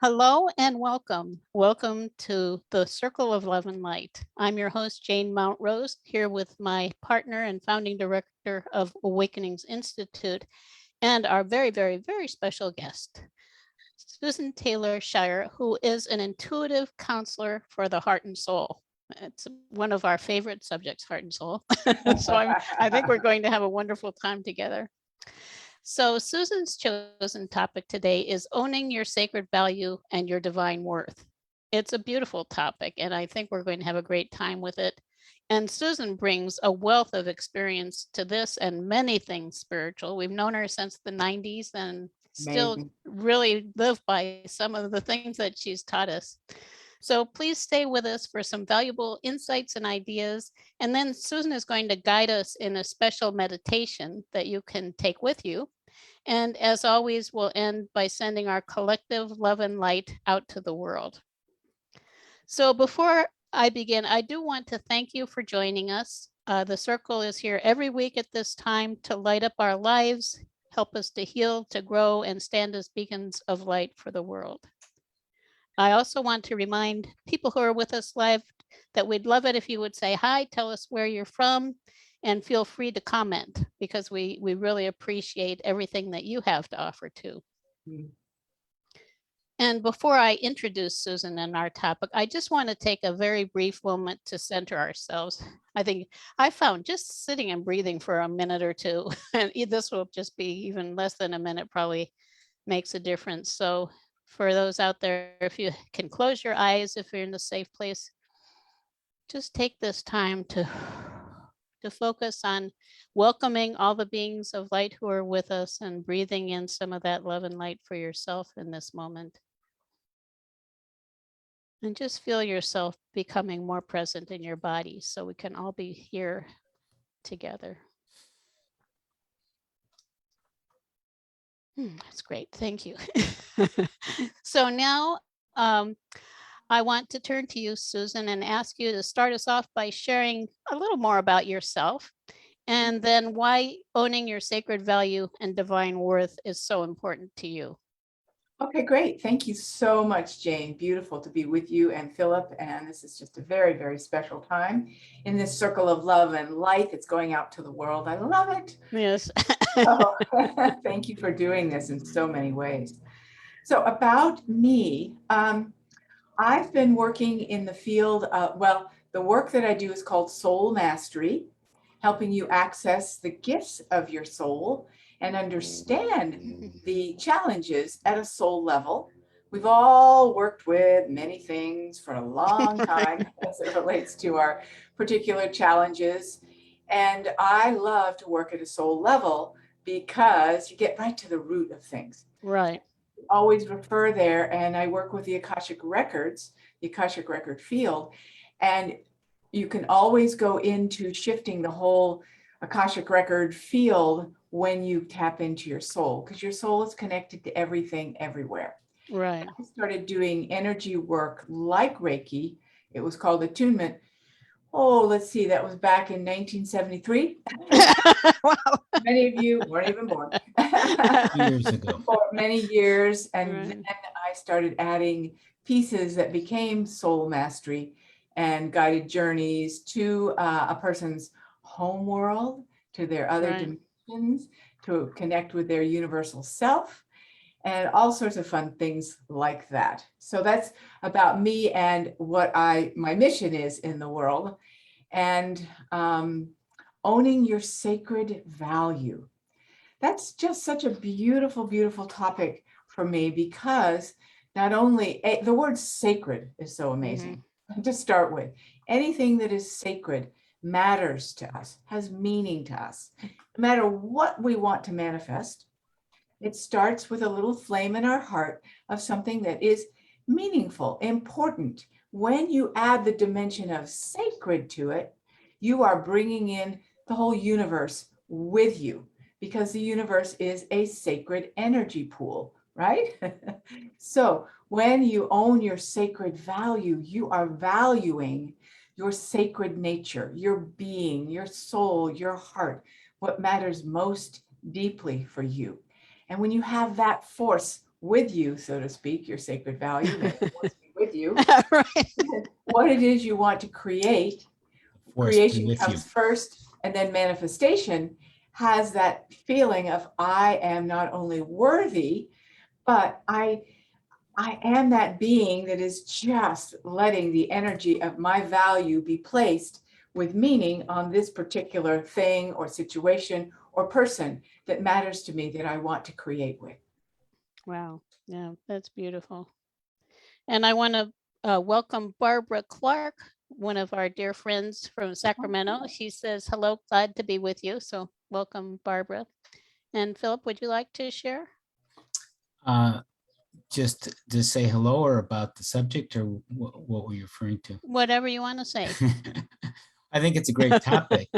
Hello and welcome. Welcome to the Circle of Love and Light. I'm your host, Jane Mountrose, here with my partner and founding director of Awakenings Institute and our very special guest, Susann Taylor Shier, who is an intuitive counselor for the heart and soul. It's one of our favorite subjects, heart and soul. I think we're going to have a wonderful time together. So Susann's chosen topic today is owning your sacred value and your divine worth. It's a beautiful topic, and I think we're going to have a great time with it. And Susann brings a wealth of experience to this and many things spiritual. We've known her since the 90s and still really live by some of the things that she's taught us. So please stay with us for some valuable insights and ideas. And then Susann is going to guide us in a special meditation that you can take with you. And as always, we'll end by sending our collective love and light out to the world. So before I begin, I do want to thank you for joining us. The Circle is here every week at this time to light up our lives, help us to heal, to grow, and stand as beacons of light for the world. I also want to remind people who are with us live that we'd love it if you would say hi, tell us where you're from, and feel free to comment because we really appreciate everything that you have to offer too. And before I introduce Susann and our topic, I just want to take a very brief moment to center ourselves. I think I found just sitting and breathing for a minute or two, and this will just be even less than a minute, probably makes a difference. So for those out there, if you can close your eyes, if you're in a safe place, just take this time to focus on welcoming all the beings of light who are with us and breathing in some of that love and light for yourself in this moment. And just feel yourself becoming more present in your body so we can all be here together. That's great. Thank you. So now I want to turn to you, Susann, and ask you to start us off by sharing a little more about yourself and then why owning your sacred value and divine worth is so important to you. Okay, great. Thank you so much, Jane. Beautiful to be with you and Phillip. And this is just a very special time in this circle of love and light that's going out to the world. I love it. Yes. Oh, thank you for doing this in so many ways. So about me, I've been working in the field, the work that I do is called Soul Mastery, helping you access the gifts of your soul and understand the challenges at a soul level. We've all worked with many things for a long time as it relates to our particular challenges. And I love to work at a soul level because you get right to the root of things. Right. Always refer there, and I work with the Akashic Records, the Akashic Record field, and you can always go into shifting the whole Akashic Record field when you tap into your soul, because your soul is connected to everything everywhere. Right. I started doing energy work like Reiki. It was called attunement. Oh, let's see, that was back in 1973. Wow. Many of you weren't even born. Years ago. For many years. And Right. then I started adding pieces that became soul mastery and guided journeys to a person's home world, to their other Right. dimensions, to connect with their universal self, and all sorts of fun things like that. So that's about me and what my mission is in the world. And owning your sacred value. That's just such a beautiful topic for me, because not only the word sacred is so amazing to start with. Anything that is sacred matters to us, has meaning to us. No matter what we want to manifest, it starts with a little flame in our heart of something that is meaningful, important. When you add the dimension of sacred to it, you are bringing in the whole universe with you, because the universe is a sacred energy pool, right? So when you own your sacred value, you are valuing your sacred nature, your being, your soul, your heart, what matters most deeply for you. And when you have that force with you, so to speak, your sacred value, may it always be with you, Right. what it is you want to create. Force be Creation with you. comes first, and then manifestation has that feeling of I am not only worthy, but I am that being that is just letting the energy of my value be placed with meaning on this particular thing or situation or person that matters to me that I want to create with. Wow. Yeah, that's beautiful. And I want to welcome Barbara Clark, one of our dear friends from Sacramento. She says, hello, glad to be with you. So welcome, Barbara. And Philip, would you like to share? Just to say hello or about the subject, or what were you referring to? Whatever you want to say. I think it's a great topic.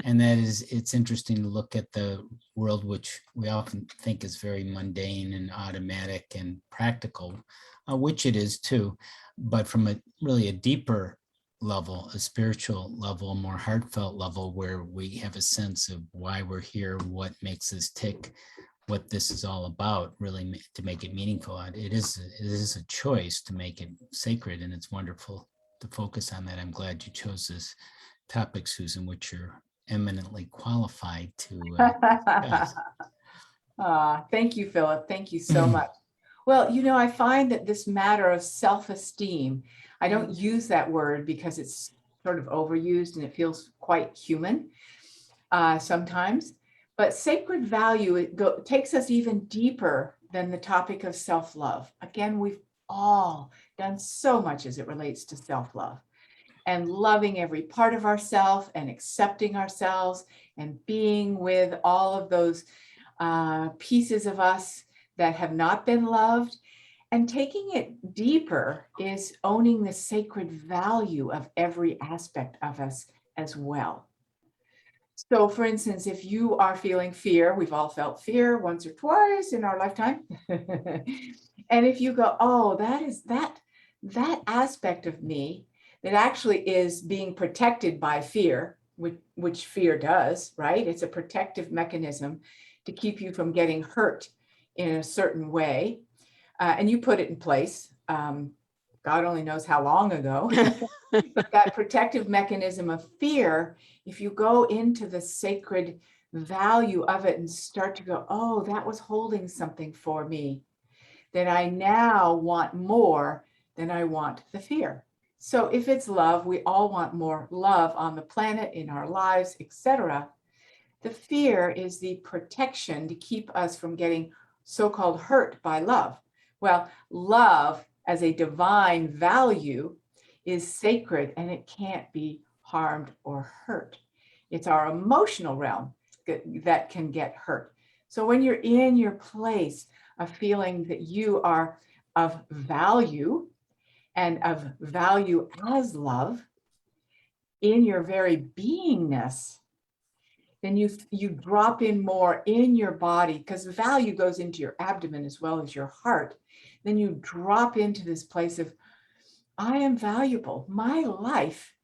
And that is, it's interesting to look at the world, which we often think is very mundane and automatic and practical, which it is too, but from really a deeper level, a spiritual level, a more heartfelt level, where we have a sense of why we're here, what makes us tick, what this is all about, really to make it meaningful. It is a choice to make it sacred, and it's wonderful to focus on that. I'm glad you chose this topic, Susan, which you're eminently qualified to discuss. Thank you, Philip. Thank you so much. Well, I find that this matter of self-esteem, I don't use that word because it's sort of overused and it feels quite human sometimes. But sacred value, takes us even deeper than the topic of self-love. Again, we've all done so much as it relates to self-love and loving every part of ourselves and accepting ourselves and being with all of those pieces of us that have not been loved. And taking it deeper is owning the sacred value of every aspect of us as well. So for instance, if you are feeling fear, we've all felt fear once or twice in our lifetime. And if you go, oh, that aspect of me that actually is being protected by fear, which fear does, right? It's a protective mechanism to keep you from getting hurt in a certain way. And you put it in place. God only knows how long ago. But that protective mechanism of fear, if you go into the sacred value of it and start to go, oh, that was holding something for me, that I now want more than I want the fear. So if it's love, we all want more love on the planet, in our lives, etc. The fear is the protection to keep us from getting so-called hurt by love. Well, love as a divine value is sacred and it can't be harmed or hurt. It's our emotional realm that can get hurt. So when you're in your place of feeling that you are of value and of value as love in your very beingness, then you drop in more in your body, because value goes into your abdomen as well as your heart. Then you drop into this place of, I am valuable. My life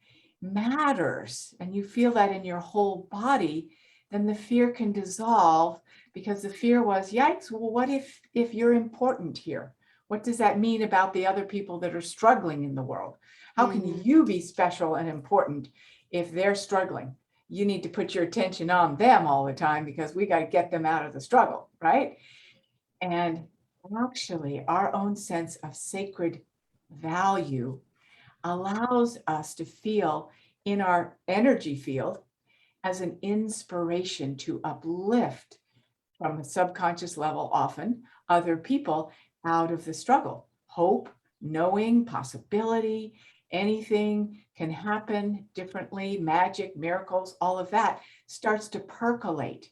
matters. And you feel that in your whole body, then the fear can dissolve, because the fear was, yikes, well, what if you're important here? What does that mean about the other people that are struggling in the world? How can you be special and important if they're struggling? You need to put your attention on them all the time because we got to get them out of the struggle, right? And actually, our own sense of sacred value allows us to feel in our energy field as an inspiration to uplift from a subconscious level, often other people out of the struggle. Hope, knowing, possibility, anything can happen differently, magic, miracles, all of that starts to percolate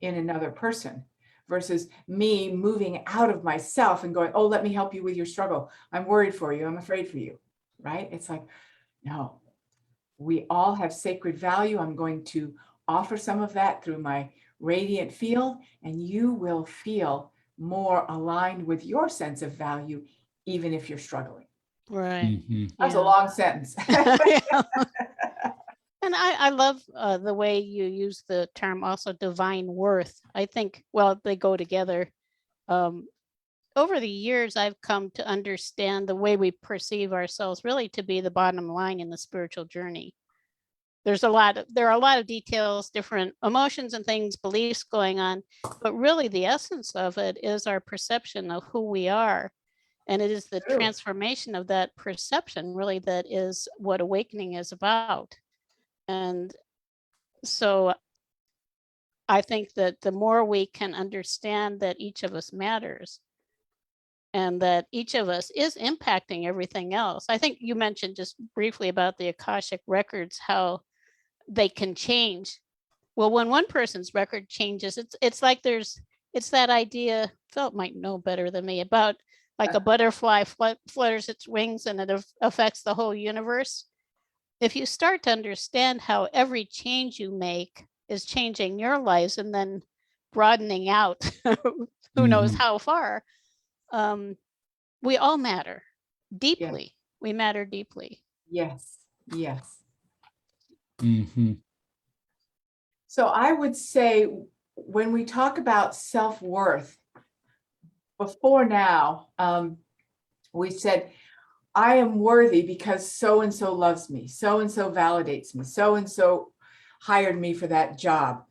in another person, versus me moving out of myself and going, oh, let me help you with your struggle. I'm worried for you. I'm afraid for you, right? It's like, no, we all have sacred value. I'm going to offer some of that through my radiant field, and you will feel more aligned with your sense of value, even if you're struggling. Right. That's a long sentence. And I love the way you use the term also divine worth. I think, well, they go together. over the years, I've come to understand the way we perceive ourselves really to be the bottom line in the spiritual journey. There are a lot of details, different emotions and things, beliefs going on, but really the essence of it is our perception of who we are. And it is the True. transformation of that perception really that is what awakening is about. And so I think that the more we can understand that each of us matters and that each of us is impacting everything else. I think you mentioned just briefly about the Akashic records, how they can change. Well, when one person's record changes, it's like it's that idea, Phillip might know better than me, about like a butterfly flutters its wings and it affects the whole universe. If you start to understand how every change you make is changing your lives and then broadening out who knows Mhm. how far, we all matter deeply. We matter deeply. Yes, yes. Mhm. So I would say when we talk about self-worth, before now, we said, I am worthy because so-and-so loves me, so-and-so validates me, so-and-so hired me for that job.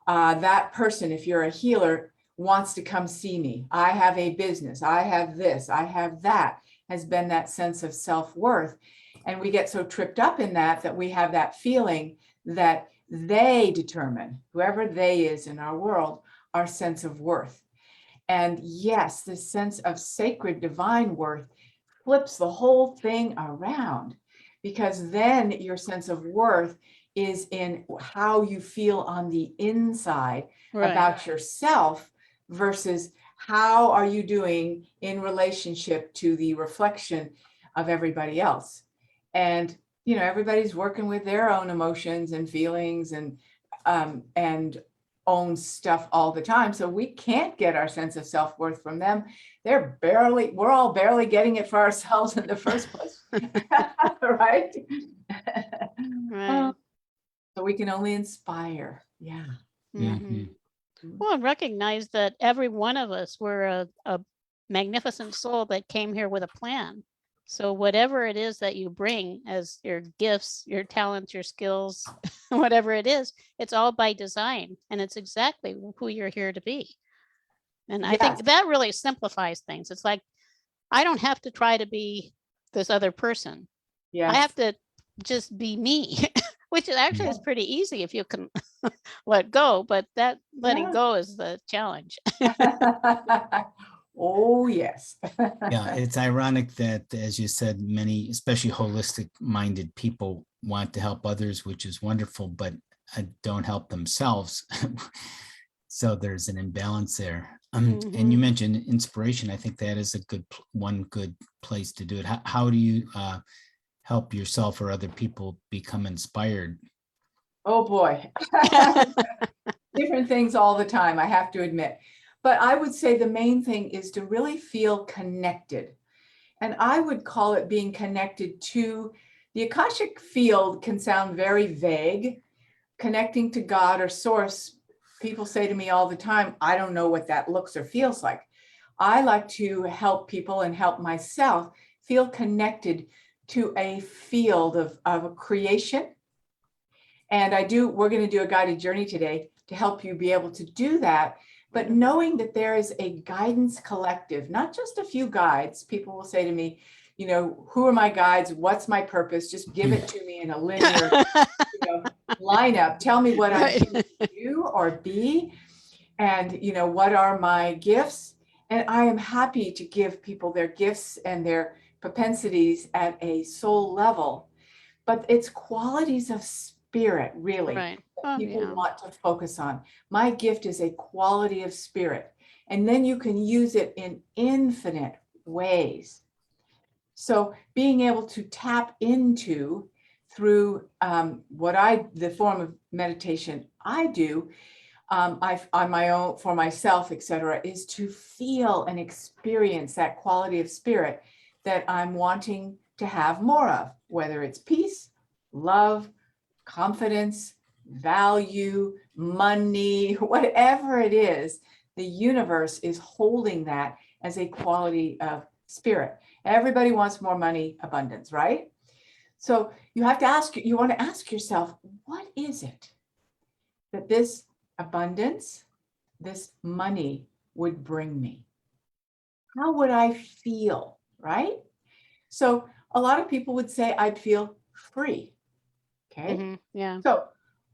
That person, if you're a healer, wants to come see me. I have a business, I have this, I have that, has been that sense of self-worth. And we get so tripped up in that we have that feeling that they determine, whoever they is in our world, our sense of worth. And yes, this sense of sacred divine worth flips the whole thing around, because then your sense of worth is in how you feel on the inside about yourself versus how are you doing in relationship to the reflection of everybody else. And everybody's working with their own emotions and feelings and own stuff all the time. So we can't get our sense of self-worth from them. We're all barely getting it for ourselves in the first place. Right? Right. So we can only inspire. Yeah. Yeah. Mhm. Well, and recognize that every one of us, we're a magnificent soul that came here with a plan. So whatever it is that you bring as your gifts, your talents, your skills, whatever it is, it's all by design. And it's exactly who you're here to be. And I Yes. think that really simplifies things. It's like, I don't have to try to be this other person. Yes. I have to just be me, which is actually is pretty easy if you can let go, but that letting go is the challenge. Oh, yes. Yeah, it's ironic that, as you said, many, especially holistic minded people, want to help others, which is wonderful, but don't help themselves. So there's an imbalance there. And you mentioned inspiration. I think that is one good place to do it. How do you help yourself or other people become inspired? Oh, boy. Different things all the time, I have to admit. But I would say the main thing is to really feel connected. And I would call it being connected to the Akashic field. Can sound very vague. Connecting to God or source, people say to me all the time, I don't know what that looks or feels like. I like to help people and help myself feel connected to a field of creation. And we're going to do a guided journey today to help you be able to do that. But knowing that there is a guidance collective, not just a few guides. People will say to me, who are my guides? What's my purpose? Just give it to me in a linear lineup. Tell me what I'm here to do or be, and what are my gifts. And I am happy to give people their gifts and their propensities at a soul level. But it's qualities of spirit, really, Right. that people want to focus on. My gift is a quality of spirit, and then you can use it in infinite ways. So being able to tap into through the form of meditation I do, on my own, for myself, etc., is to feel and experience that quality of spirit that I'm wanting to have more of, whether it's peace, love, confidence, value, money, whatever it is. The universe is holding that as a quality of spirit. Everybody wants more money, abundance, right? So you want to ask yourself, what is it that this abundance, this money would bring me? How would I feel, right? So a lot of people would say I'd feel free. Okay. Yeah. So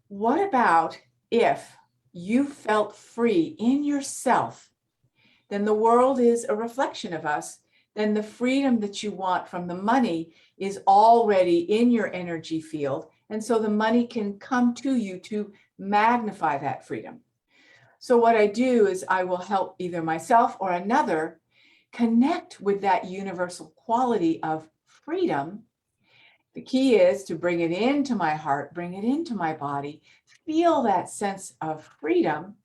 what about if you felt free in yourself? Then the world is a reflection of us. Then the freedom that you want from the money is already in your energy field. And so the money can come to you to magnify that freedom. So what I do is I will help either myself or another connect with that universal quality of freedom. The key is to bring it into my heart, bring it into my body, feel that sense of freedom.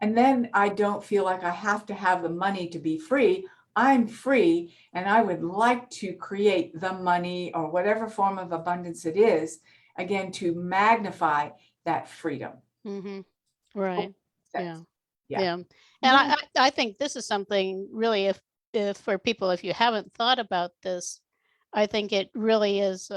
And then I don't feel like I have to have the money to be free. I'm free, and I would like to create the money or whatever form of abundance it is, again, to magnify that freedom. Right. Yeah. Yeah. And I think this is something really, if for people, if you haven't thought about this, I think it really is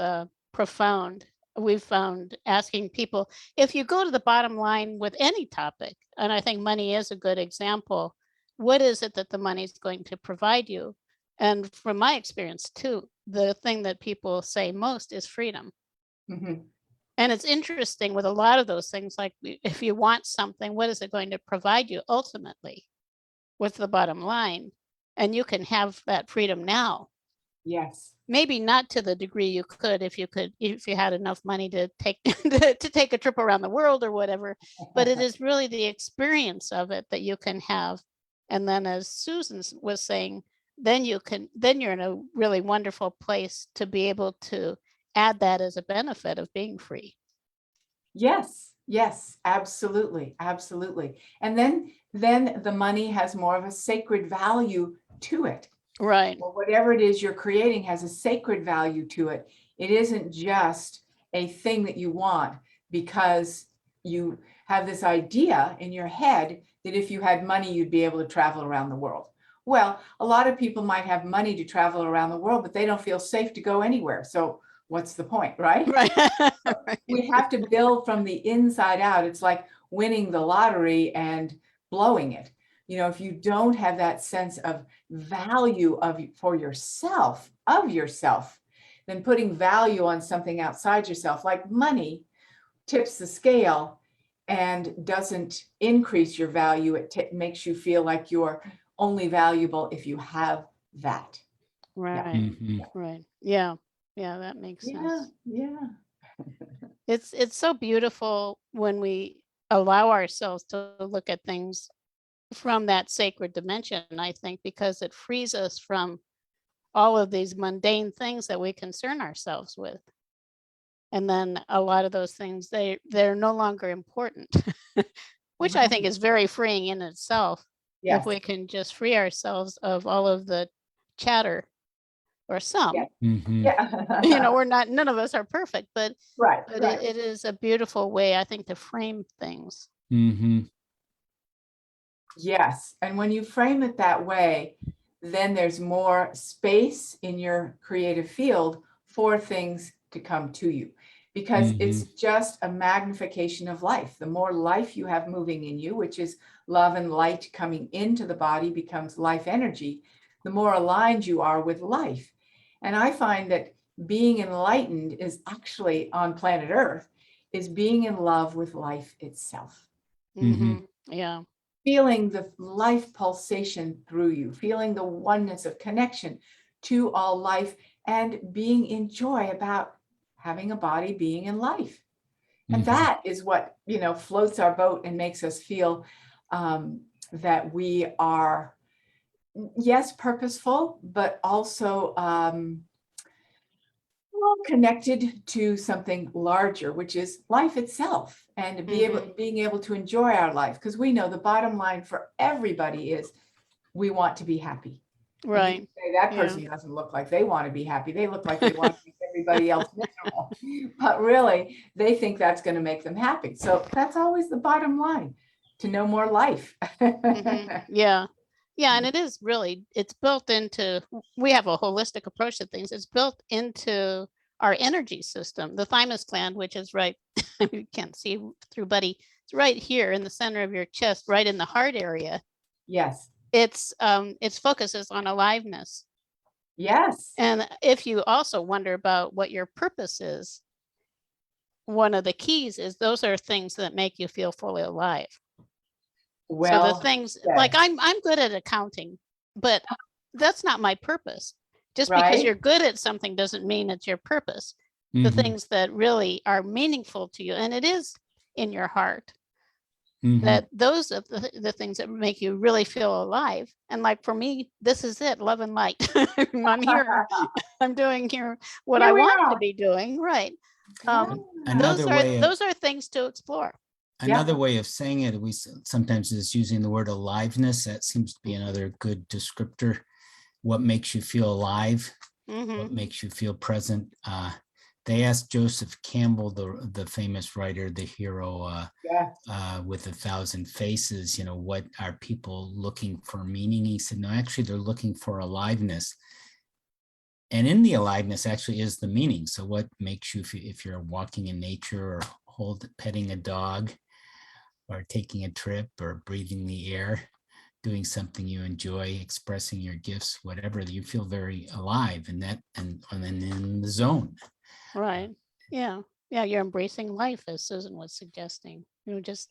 profound. We've found asking people, if you go to the bottom line with any topic, and I think money is a good example, what is it that the money is going to provide you? And from my experience too, the thing that people say most is freedom. And it's interesting with a lot of those things, like if you want something, what is it going to provide you ultimately with the bottom line? And you can have that freedom now. Yes. Maybe not to the degree you could if you had enough money to take to take a trip around the world or whatever, but it is really the experience of it that you can have. And then, as Susan was saying, then you're in a really wonderful place to be able to add that as a benefit of being free. Yes, yes, absolutely, absolutely. And then the money has more of a sacred value to it. Right. Or whatever it is you're creating has a sacred value to it. It isn't just a thing that you want because you have this idea in your head that if you had money, you'd be able to travel around the world. Well, a lot of people might have money to travel around the world, but they don't feel safe to go anywhere. So what's the point, right? Right. We have to build from the inside out. It's like winning the lottery and blowing it. You know, if you don't have that sense of value for yourself, of yourself, then putting value on something outside yourself, like money, tips the scale and doesn't increase your value. It makes you feel like you're only valuable if you have that. Right. Right. Yeah. Yeah, that makes sense. Yeah. It's so beautiful when we allow ourselves to look at things from that sacred dimension, I think, because it frees us from all of these mundane things that we concern ourselves with. And then a lot of those things, they're no longer important, which I think is very freeing in itself. Yes. If we can just free ourselves of all of the chatter, or some. Yeah. You know, none of us are perfect, but right. It is a beautiful way, I think, to frame things. Yes. And when you frame it that way, then there's more space in your creative field for things to come to you, because it's just a magnification of life. The more life you have moving in you, which is love and light coming into the body, becomes life energy, the more aligned you are with life. And I find that being enlightened is actually on planet Earth, is being in love with life itself. Yeah. Feeling the life pulsation through you, feeling the oneness of connection to all life, and being in joy about having a body, being in life. And that is what, you know, floats our boat and makes us feel that we are, yes, purposeful, but also connected to something larger, which is life itself, and being able to enjoy our life, because we know the bottom line for everybody is we want to be happy. Right. And you say that person doesn't look like they want to be happy. They look like they want to make everybody else miserable. But really, they think that's going to make them happy. So that's always the bottom line, to know more life. Yeah. Yeah, and it is really, it's built into, we have a holistic approach to things. It's built into our energy system, the thymus gland, which is right, you can't see through, buddy. It's right here in the center of your chest, right in the heart area. Yes. Its focus is on aliveness. Yes. And if you also wonder about what your purpose is, one of the keys is those are things that make you feel fully alive. So the Well things said. like I'm good at accounting, but that's not my purpose. Just because Right. you're good at something doesn't mean it's your purpose. The Mhm, things that really are meaningful to you, and it is in your heart, mhm. that those are the things that make you really feel alive. And like for me, this is it, love and light. I'm here. I'm doing here what Here I we want to are. be doing. Right. Yeah. Another way of Those are things to explore. Another way of saying it, we sometimes is using the word aliveness. That seems to be another good descriptor. What makes you feel alive? Mhm. What makes you feel present? They asked Joseph Campbell, the famous writer, the hero Yeah. with 1,000 faces, what are people looking for meaning? He said, no, actually, they're looking for aliveness. And in the aliveness actually is the meaning. So what makes you, if you're walking in nature or petting a dog, or taking a trip, or breathing the air, doing something you enjoy, expressing your gifts, whatever, you feel very alive in that and in the zone. Right. Yeah. Yeah. You're embracing life, as Susan was suggesting. Just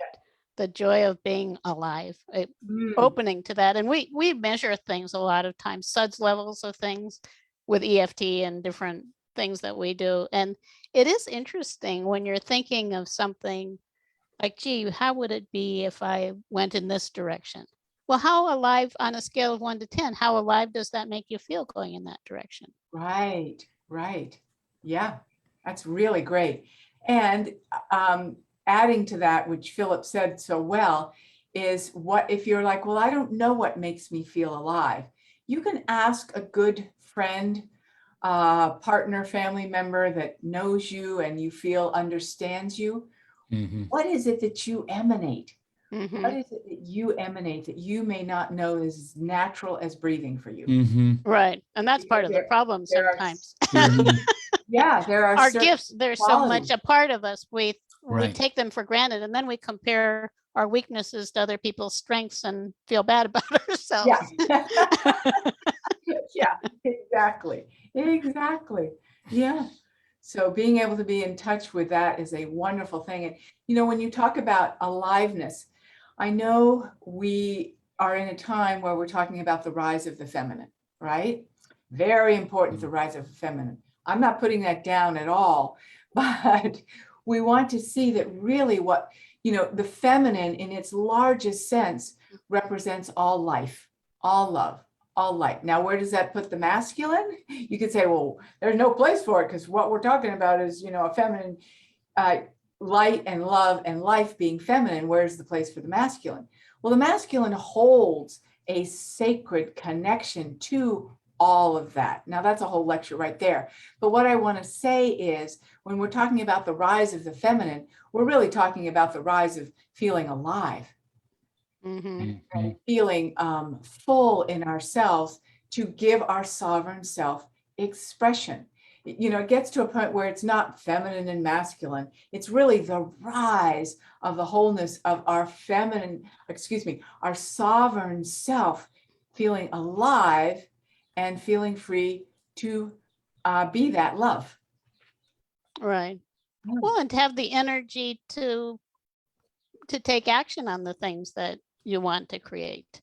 the joy of being alive, Mm. opening to that. And we measure things a lot of times, SUDS levels of things with EFT and different things that we do. And it is interesting when you're thinking of something like, gee, how would it be if I went in this direction? Well, how alive on a scale of 1 to 10, how alive does that make you feel going in that direction? Right. Right. Yeah. That's really great. And adding to that, which Phillip said so well, is what if you're like, well, I don't know what makes me feel alive. You can ask a good friend, partner, family member that knows you and you feel understands you. Mhm. What is it that you emanate? Mhm. What is it that you emanate that you may not know is as natural as breathing for you? Mhm. Right. And that's part Because of the problem there are sometimes. Mhm. yeah, there are Our certain gifts, they're so much qualities. a part of us. We Right. take them for granted, and then we compare our weaknesses to other people's strengths and feel bad about ourselves. Yeah. Yeah, exactly. Exactly. Yeah. So being able to be in touch with that is a wonderful thing. And when you talk about aliveness, I know we are in a time where we're talking about the rise of the feminine, right? Very important, the rise of the feminine. I'm not putting that down at all, but we want to see that really the feminine in its largest sense represents all life, all love, all light. Now, where does that put the masculine? You could say, well, there's no place for it because what we're talking about is, a feminine light and love and life being feminine. Where's the place for the masculine? Well, the masculine holds a sacred connection to all of that. Now, that's a whole lecture right there. But what I want to say is when we're talking about the rise of the feminine, we're really talking about the rise of feeling alive. Mhm. And feeling full in ourselves to give our sovereign self expression. It gets to a point where it's not feminine and masculine. It's really the rise of the wholeness of our our sovereign self feeling alive and feeling free to be that love. Right. Well, and to have the energy to take action on the things that you want to create.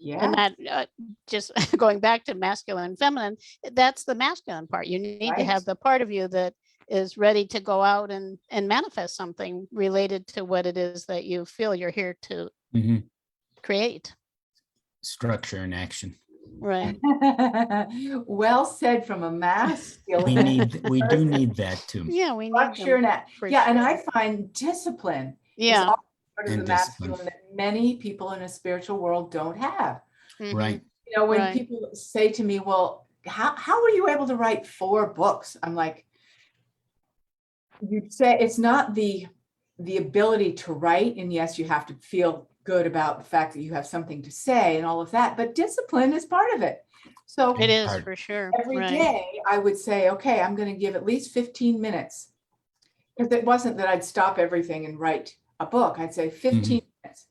And Yeah, that just going back to masculine and feminine, that's the masculine part. You need to right. have the part of you that is ready to go out and manifest something related to what it is that you feel you're here to Mhm. create. Structure and action. Right. Well said from a masculine. We do need that too. Yeah, we need Structure them. and For yeah, and sure. I find discipline is Yeah. also part of the And discipline. masculine that many people in a spiritual world don't have. Mhm. Right. When Right. people say to me, well, how were you able to write 4 books? I'm like, you'd say it's not the ability to write, and yes, you have to feel good about the fact that you have something to say and all of that, but discipline is part of it. So It is Hard. for sure. every Right. day I would say, okay, I'm going to give at least 15 minutes. If it wasn't that I'd stop everything and write a book, I'd say 15 minutes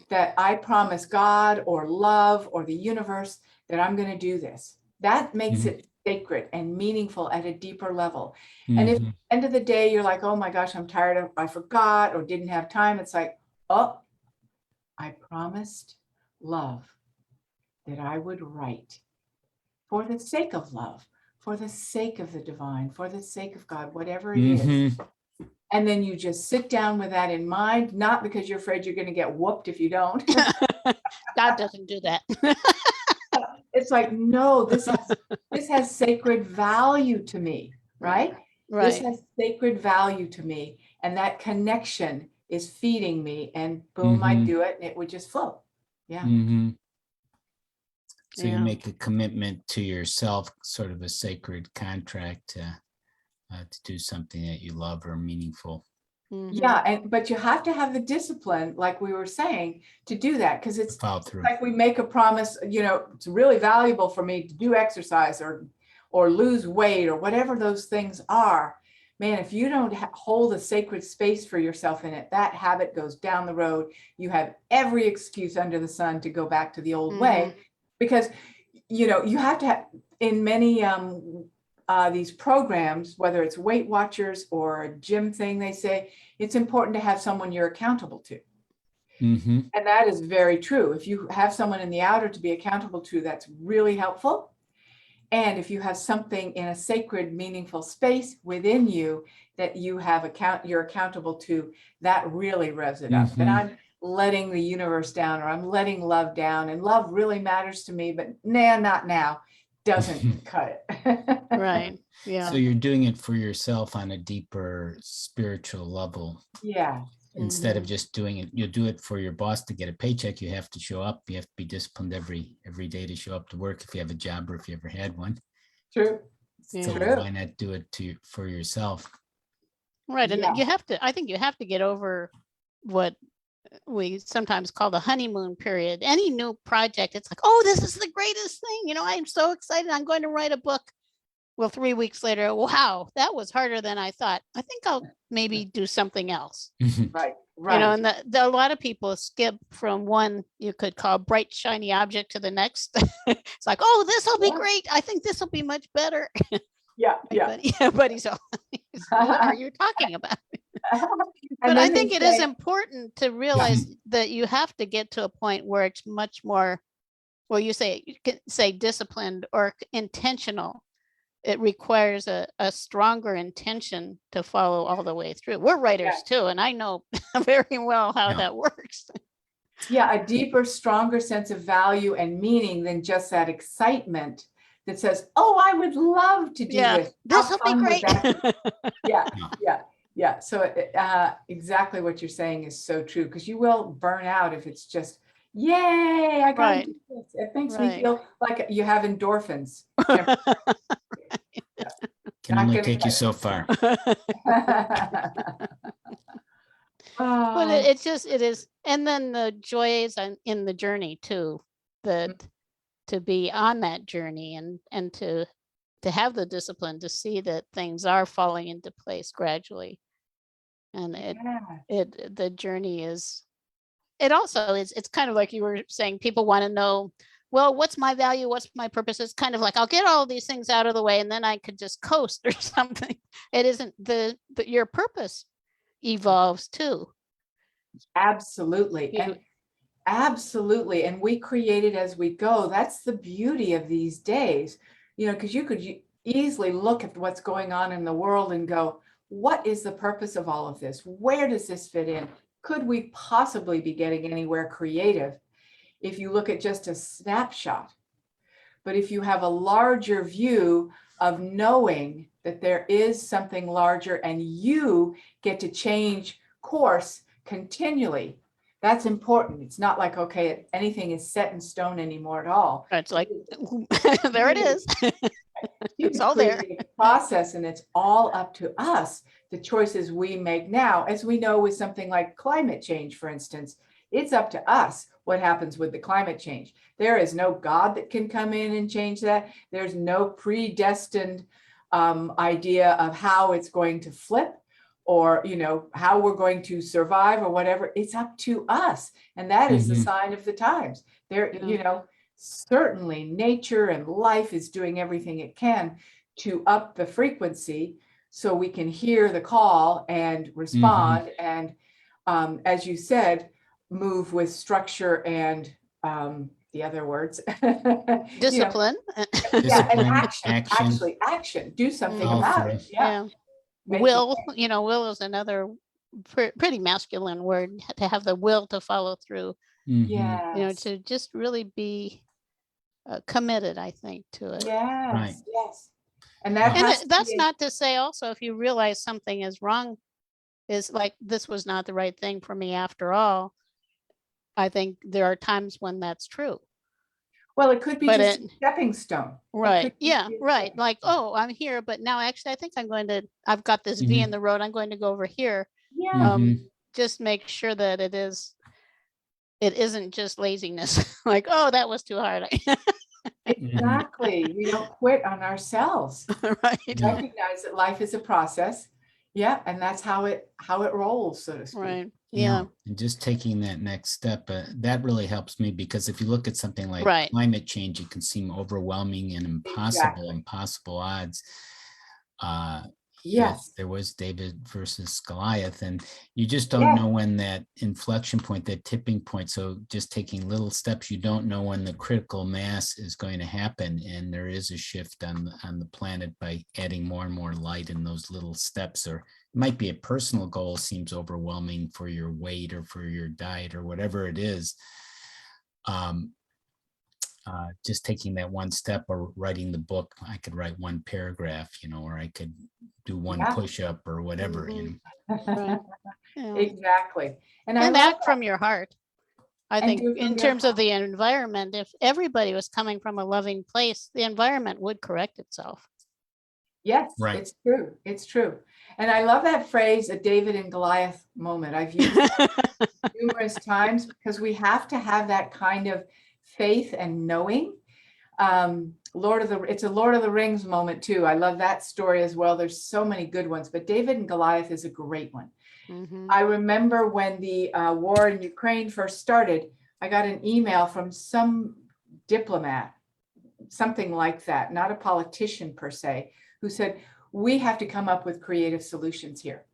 that I promise God or love or the universe that I'm going to do this. That makes it sacred and meaningful at a deeper level. And if at the end of the day, you're like, oh my gosh, I'm tired of, I forgot or didn't have time. It's like, oh, I promised love that I would write for the sake of love, for the sake of the divine, for the sake of God, whatever it is. And then you just sit down with that in mind, not because you're afraid you're going to get whooped if you don't. God doesn't do that. It's like, no, this has sacred value to me, right? This Right. has sacred value to me. And that connection is feeding me. And boom, I do it and it would just flow. Yeah. So you Yeah. make a commitment to yourself, sort of a sacred contract to do something that you love or meaningful. Yeah, but you have to have the discipline, like we were saying, to do that, because it's Follow through. like we make a promise, it's really valuable for me to do exercise or lose weight or whatever those things are. Man, if you don't hold a sacred space for yourself in it, that habit goes down the road. You have every excuse under the sun to go back to the old way, because you have to have, in many these programs, whether it's Weight Watchers or a gym thing, they say it's important to have someone you're accountable to. And that is very true. If you have someone in the outer to be accountable to, that's really helpful. And if you have something in a sacred, meaningful space within you that you have you're accountable to, that really revs it up. And I'm letting the universe down, or I'm letting love down, and love really matters to me, but nah, not now. Doesn't cut it. Right. Yeah. So you're doing it for yourself on a deeper spiritual level. Yeah. Instead of just doing it, you'll do it for your boss to get a paycheck. You have to show up. You have to be disciplined every day to show up to work if you have a job or if you ever had one. True. So Yeah. why not do it for yourself? Right. And Yeah. I think you have to get over what we sometimes call the honeymoon period. Any new project, it's like, oh, this is the greatest thing. I'm so excited. I'm going to write a book. Well, 3 weeks later, wow, that was harder than I thought. I think I'll maybe do something else. Right. Right. And a lot of people skip from one you could call bright, shiny object to the next. It's like, oh, this will be great. I think this will be much better. Yeah. Yeah. But he's all, what are you talking about? But I think it is important to realize that you have to get to a point where it's much more, well, you can say disciplined or intentional. It requires a stronger intention to follow all the way through. We're writers too, and I know very well how that works. Yeah, a deeper, stronger sense of value and meaning than just that excitement that says, oh, I would love to do this. This will be great. Yeah. So exactly what you're saying is so true, because you will burn out if it's just, yay, I got to do this. It makes me feel like you have endorphins. Can only take you so far. But it is. And then the joys in the journey too, to be on that journey and to have the discipline to see that things are falling into place gradually. And the journey is, it's kind of like you were saying, people want to know, well, what's my value? What's my purpose? It's kind of like, I'll get all these things out of the way and then I could just coast or something. It isn't your purpose evolves too. Absolutely. Absolutely. And we create it as we go. That's the beauty of these days, because you could easily look at what's going on in the world and go, what is the purpose of all of this? Where does this fit in? Could we possibly be getting anywhere creative if you look at just a snapshot? But if you have a larger view of knowing that there is something larger and you get to change course continually, that's important. It's not like, okay, anything is set in stone anymore at all. It's like, there it is. It's all there. Process, and it's all up to us, the choices we make now. As we know with something like climate change, for instance, It's up to us what happens with the climate change. There is no God that can come in and change that. There's no predestined idea of how it's going to flip, or, you know, how we're going to survive or whatever. It's up to us. And that is the Mhm. sign of the times. There, Yeah. you know, certainly nature and life is doing everything it can to up the frequency so we can hear the call and respond. And as you said, move with structure and the other words, you know, Discipline. yeah, and Discipline, action, action, actually action, do something all about three. it. Yeah. Yeah. Make the Will, change. you know, will is another pretty masculine word, to have the will to follow through, Mhm. you know, Yes. to just really be committed, I think, to it. Right. Yes, yes. And that And has to that's be, not to say also, if you realize something is wrong, is like, this was not the right thing for me after all. I think there are times when that's true. well, it could be But just it, a stepping stone. It right. could Yeah. be a Right. stepping Like, stone. oh, I'm here, but now actually I think I've got this V Mhm. in the road. I'm going to go over here. Yeah, Mhm. Just make sure that it isn't just laziness. Like, oh, that was too hard. exactly. We don't quit on ourselves. Right. No. Recognize that life is a process. Yeah, and that's how it rolls, so to speak. Right. Yeah. Yeah. And just taking that next step, that really helps me, because if you look at something like Right. climate change, it can seem overwhelming and impossible odds. Yes. There was David versus Goliath, and you just don't Yeah. know when that inflection point, that tipping point. So just taking little steps, you don't know when the critical mass is going to happen, and there is a shift on the planet by adding more and more light in those little steps. Or it might be a personal goal, seems overwhelming for your weight or for your diet or whatever it is. Just taking that one step, or writing the book. I could write one paragraph, you know, or I could do one Yeah. push-up or whatever, you know. Right. Yeah. Exactly. And I And love act from your heart. I and think do from in your terms of the environment, if everybody was coming from a loving place, the environment would correct itself. yes, Right. it's true. It's true. And I love that phrase, a David and Goliath moment. I've used it numerous times because we have to have that kind of faith and knowing. It's a Lord of the Rings moment too. I love that story as well. There's so many good ones, but David and Goliath is a great one. Mhm. I remember when the war in Ukraine first started, I got an email from some diplomat, something like that, not a politician per se, who said, we have to come up with creative solutions here.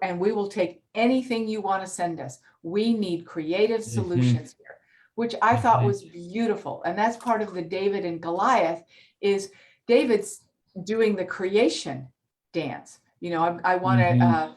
And we will take anything you want to send us. We need creative solutions here, which I thought was beautiful. And that's part of the David and Goliath, is David's doing the creation dance. You know, I want to,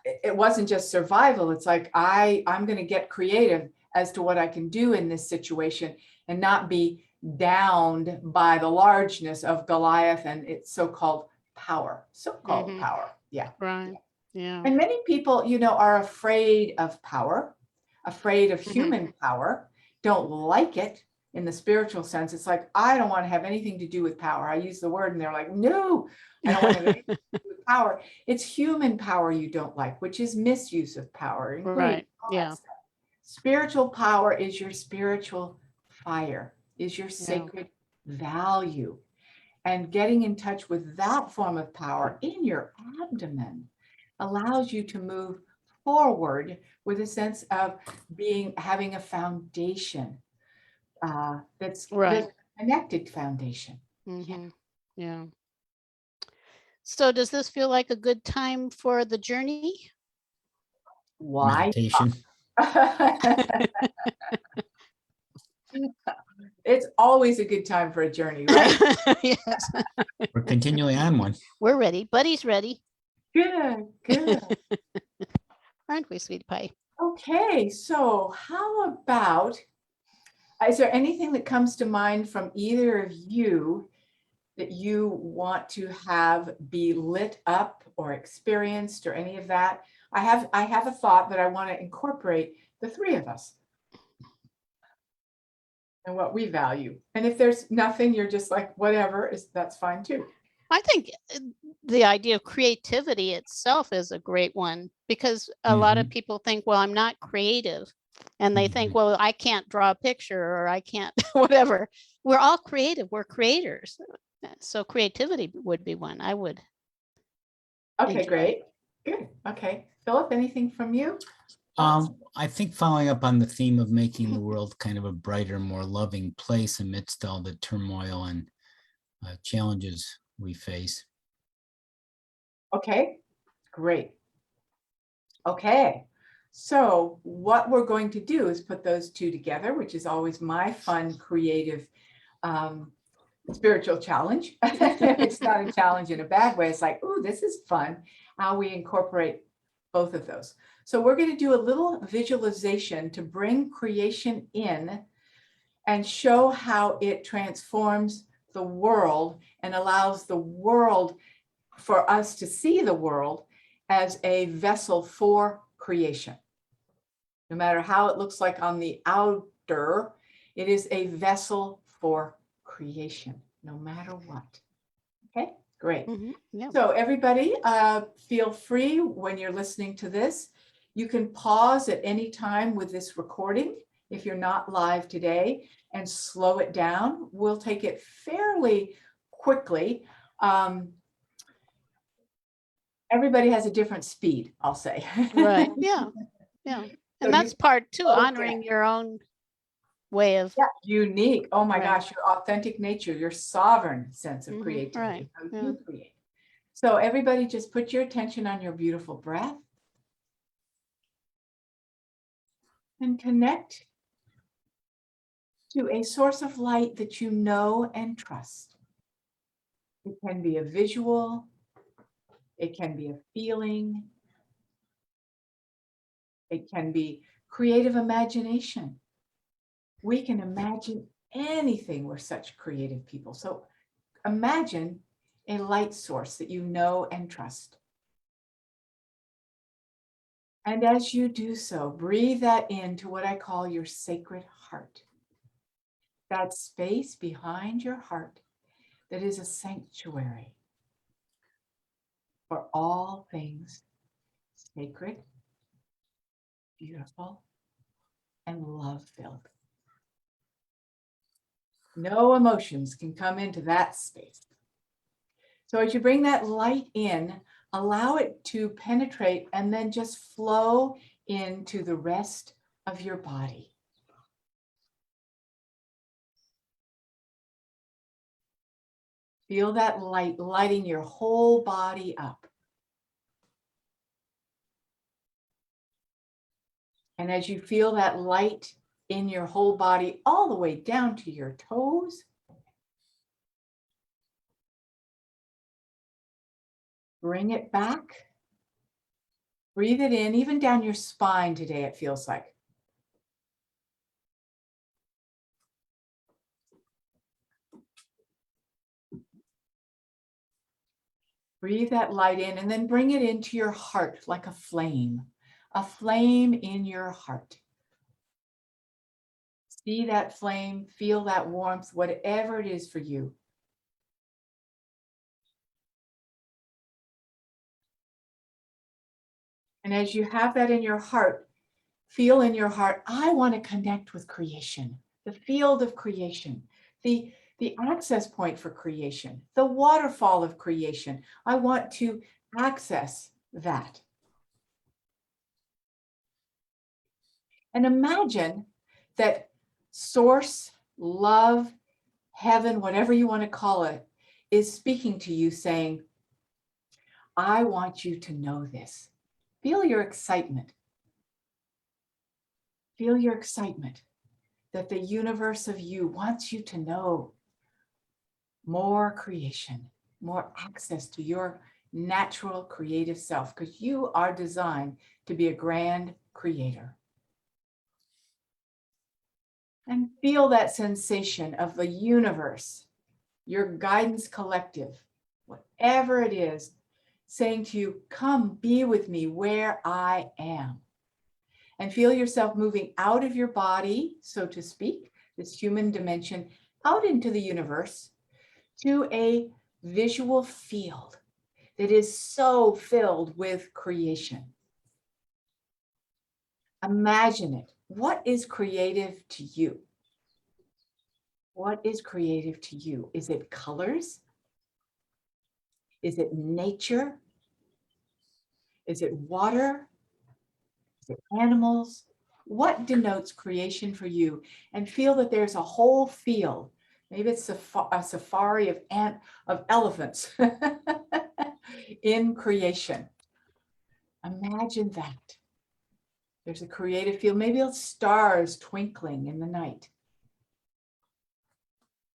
it wasn't just survival. It's like, I'm going to get creative as to what I can do in this situation and not be downed by the largeness of Goliath and its so-called power, Mhm. power. Yeah. Right. Yeah. And many people, you know, are afraid of power, afraid of human power, don't like it in the spiritual sense. It's like, I don't want to have anything to do with power. I use the word and they're like, no, I don't want to have anything to do with power. It's human power you don't like, which is misuse of power, including Right. all that Yeah. stuff. Spiritual power is your spiritual fire, is your Yeah. sacred value. And getting in touch with that form of power in your abdomen allows you to move forward with a sense of having a foundation that's Right. a connected foundation. Mhm. Yeah. So does this feel like a good time for the journey? Why? Meditation. It's always a good time for a journey, right? Yes. We're continually on one. We're ready. Buddy's ready. Good, good. Aren't we, sweet pie? Okay, so how about, is there anything that comes to mind from either of you that you want to have be lit up or experienced or any of that? I have a thought that I want to incorporate the three of us and what we value. And if there's nothing, you're just like, whatever, that's fine too. I think the idea of creativity itself is a great one, because a lot of people think, well, I'm not creative. And they think, well, I can't draw a picture, or I can't whatever. We're all creative. We're creators. So creativity would be one I would Okay, enjoy. great. Good. Okay. Philip, anything from you? I think following up on the theme of making the world kind of a brighter, more loving place amidst all the turmoil and challenges we face. Okay, great. Okay, so what we're going to do is put those two together, which is always my fun, creative, spiritual challenge. It's not a challenge in a bad way. It's like, oh, this is fun, how we incorporate both of those. So we're going to do a little visualization to bring creation in and show how it transforms the world and allows the world, for us to see the world as a vessel for creation. No matter how it looks like on the outer, it is a vessel for creation, no matter what. Okay, great. Yeah. So everybody, feel free when you're listening to this. You can pause at any time with this recording if you're not live today, and slow it down. We'll take it fairly quickly. Everybody has a different speed, I'll say. Right. Yeah. Yeah. So And that's part too, okay. honoring your own way of. Yeah, unique. Oh my Right. gosh, your authentic nature, your sovereign sense of creativity, right. how Yeah. you create. So everybody just put your attention on your beautiful breath and connect to a source of light that you know and trust. It can be a visual, it can be a feeling, it can be creative imagination. We can imagine anything. We're such creative people. So imagine a light source that you know and trust. And as you do so, breathe that into what I call your sacred heart. That space behind your heart that is a sanctuary for all things sacred, beautiful, and love-filled. No emotions can come into that space. So as you bring that light in, allow it to penetrate and then just flow into the rest of your body. Feel that light lighting your whole body up. And as you feel that light in your whole body, all the way down to your toes, bring it back. Breathe it in, even down your spine today, it feels like. Breathe that light in and then bring it into your heart like a flame in your heart. See that flame, feel that warmth, whatever it is for you. And as you have that in your heart, feel in your heart, I want to connect with creation, the field of creation, the access point for creation, the waterfall of creation. I want to access that. And imagine that source, love, heaven, whatever you want to call it, is speaking to you saying, I want you to know this. Feel your excitement. Feel your excitement that the universe of you wants you to know more creation, more access to your natural creative self, because you are designed to be a grand creator. And feel that sensation of the universe, your guidance collective, whatever it is, saying to you, come be with me where I am. And feel yourself moving out of your body, so to speak, this human dimension, out into the universe, to a visual field that is so filled with creation. Imagine it. What is creative to you? What is creative to you? Is it colors? Is it nature? Is it water? Is it animals? What denotes creation for you? And feel that there's a whole field. Maybe it's a safari of elephants in creation. Imagine that. There's a creative field. Maybe it's stars twinkling in the night.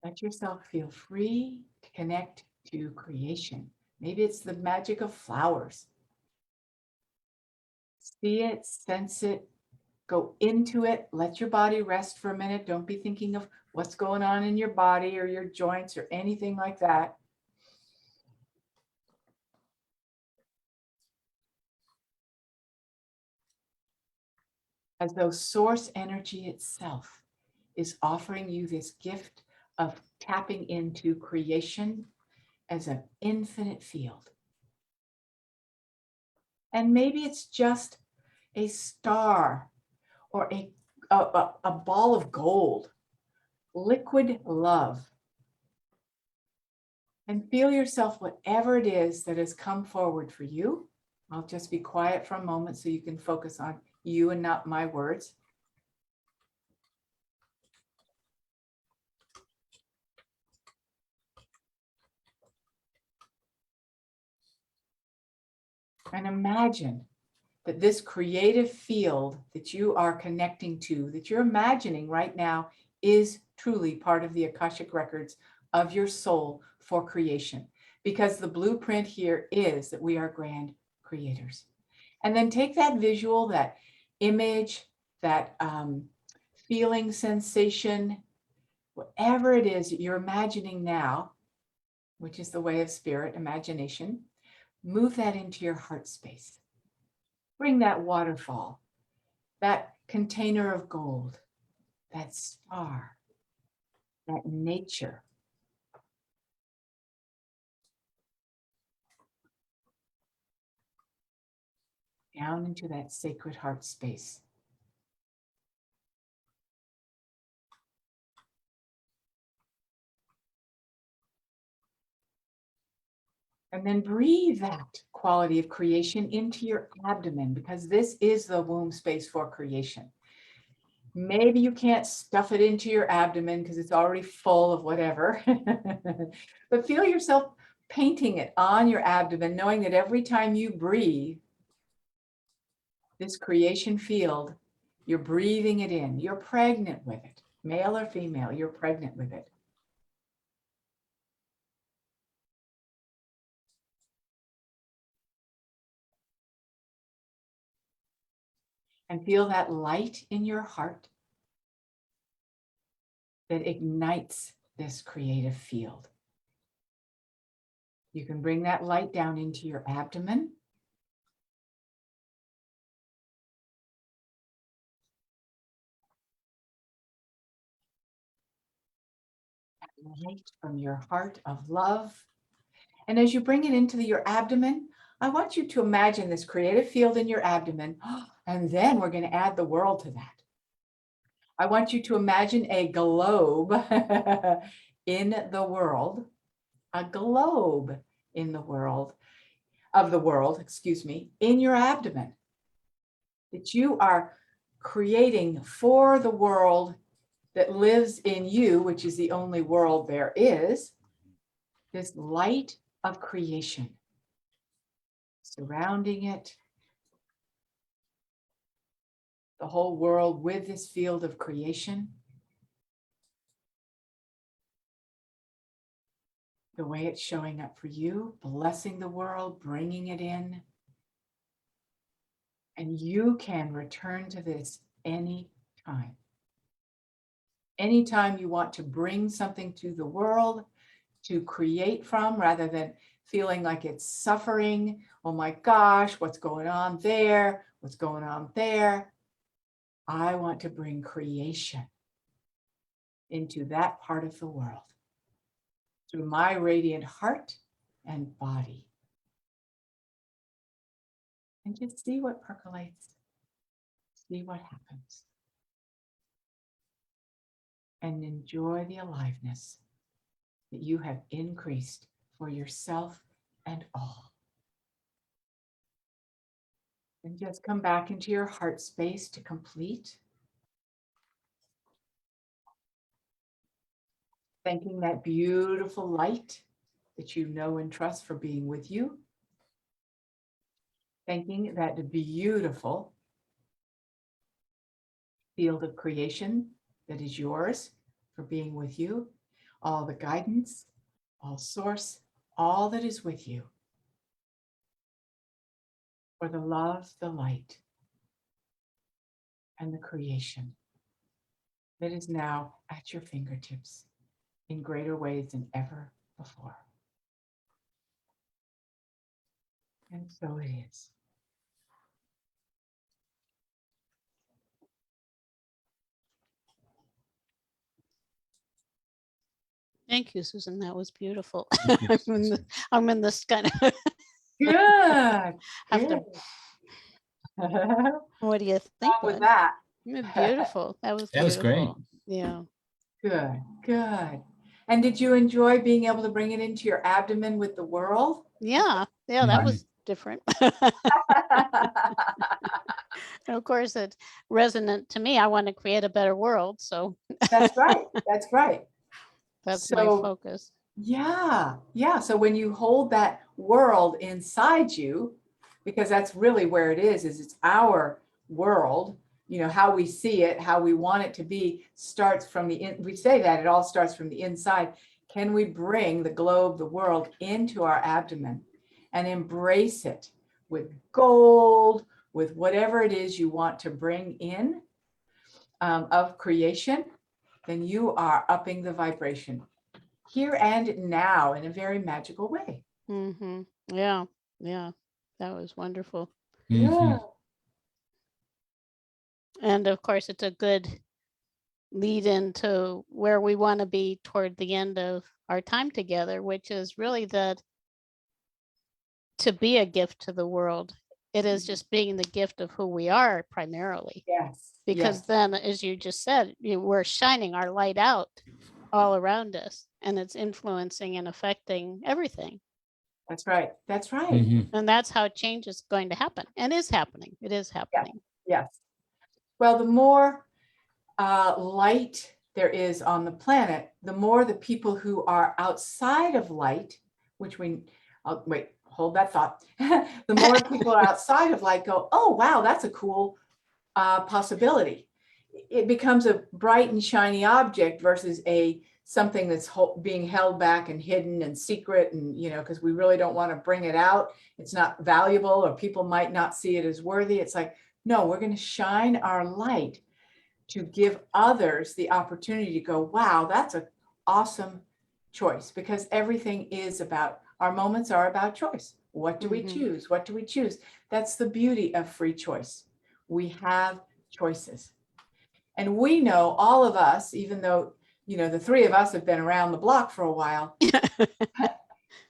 Let yourself feel free to connect to creation. Maybe it's the magic of flowers. See it, sense it, go into it. Let your body rest for a minute. Don't be thinking of what's going on in your body or your joints or anything like that. As though source energy itself is offering you this gift of tapping into creation as an infinite field. And maybe it's just a star or a ball of gold, liquid love. And feel yourself, whatever it is that has come forward for you. I'll just be quiet for a moment so you can focus on you and not my words. And imagine that this creative field that you are connecting to, that you're imagining right now, is truly part of the Akashic records of your soul for creation. Because the blueprint here is that we are grand creators. And then take that visual, that image, that feeling, sensation, whatever it is that you're imagining now, which is the way of spirit, imagination, move that into your heart space. Bring that waterfall, that container of gold, that star, that nature. Down into that sacred heart space. And then breathe that quality of creation into your abdomen, because this is the womb space for creation. Maybe you can't stuff it into your abdomen because it's already full of whatever, but feel yourself painting it on your abdomen, knowing that every time you breathe this creation field, you're breathing it in. You're pregnant with it, male or female, you're pregnant with it. And feel that light in your heart that ignites this creative field. You can bring that light down into your abdomen. That light from your heart of love. And as you bring it into your abdomen, I want you to imagine this creative field in your abdomen, and then we're going to add the world to that. I want you to imagine a globe in the world, a globe in the world, in your abdomen, that you are creating for the world that lives in you, which is the only world there is, this light of creation, surrounding it, the whole world with this field of creation. The way it's showing up for you, blessing the world, bringing it in. And you can return to this anytime. Anytime you want to bring something to the world to create from, rather than feeling like it's suffering. Oh my gosh, what's going on there? What's going on there? I want to bring creation into that part of the world. through my radiant heart and body. And just see what percolates, see what happens. And enjoy the aliveness that you have increased for yourself and all. And just come back into your heart space to complete. Thanking that beautiful light that you know and trust for being with you. Thanking that beautiful field of creation that is yours for being with you. All the guidance, all source, all that is with you. For the love, the light, and the creation that is now at your fingertips in greater ways than ever before. And so it is. Thank you, Susan. That was beautiful. Thank you, Susan. I'm in this kind of Good. have to, Good. what do you think? With Bud? that. Beautiful. That was That was great. beautiful. Yeah. Good, good. And did you enjoy being able to bring it into your abdomen with the whirl? Yeah. Yeah. That Mhm. was different. And of course, it's resonant to me. I want to create a better world. So That's right. That's right. that's my So, focus. yeah. So when you hold that world inside you, because that's really where it is it's our world, you know, how we see it, how we want it to be, starts from we say that it all starts from the inside. Can we bring the globe, the world into our abdomen and embrace it with gold, with whatever it is you want to bring in of creation? Then you are upping the vibration here and now in a very magical way. Mm-hmm. Yeah. Yeah. That was wonderful. Mhm. Yeah. And of course, it's a good lead into where we want to be toward the end of our time together, which is really that to be a gift to the world. It is just being the gift of who we are primarily. Yes. Because then, as you just said, we're shining our light out all around us, and it's influencing and affecting everything. That's right. That's right. Mhm. And that's how change is going to happen and is happening. It is happening. Yes. Well, the more light there is on the planet, the more the people who are outside of light, which wait, hold that thought. The more people outside of light go, oh, wow, that's a cool possibility. It becomes a bright and shiny object versus something that's being held back and hidden and secret, and because we really don't want to bring it out. It's not valuable, or people might not see it as worthy. It's like, no, we're going to shine our light to give others the opportunity to go, wow, that's an awesome choice, because everything is about, our moments are about choice. What do we choose? What do we choose? That's the beauty of free choice. We have choices. And we know, all of us, even though, the three of us have been around the block for a while,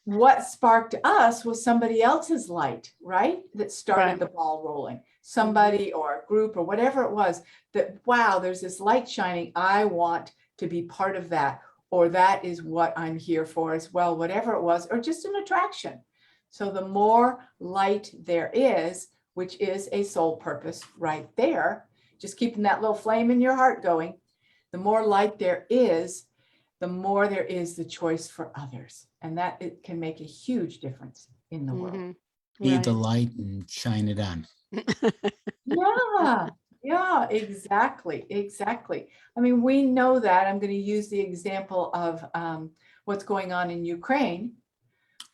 what sparked us was somebody else's light, right? That started Right. the ball rolling. Somebody or a group or whatever it was, that, wow, there's this light shining. I want to be part of that, or that is what I'm here for as well, whatever it was, or just an attraction. So the more light there is, which is a soul purpose right there, just keeping that little flame in your heart going, the more light there is, the more there is the choice for others. And that it can make a huge difference in the world. Be the light and shine it on. Yeah, exactly. I mean, we know that. I'm going to use the example of what's going on in Ukraine.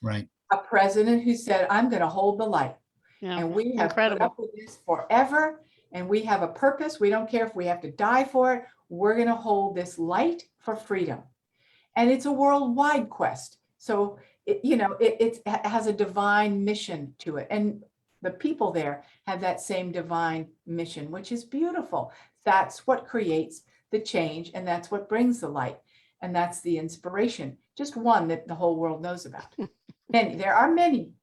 Right. A president who said, I'm going to hold the light. Yeah. And we have put Incredible. up with this forever. And we have a purpose. We don't care if we have to die for it. We're going to hold this light for freedom. And it's a worldwide quest. So, it has a divine mission to it. And the people there have that same divine mission, which is beautiful. That's what creates the change. And that's what brings the light. And that's the inspiration. just one that the whole world knows about. Many, there are many.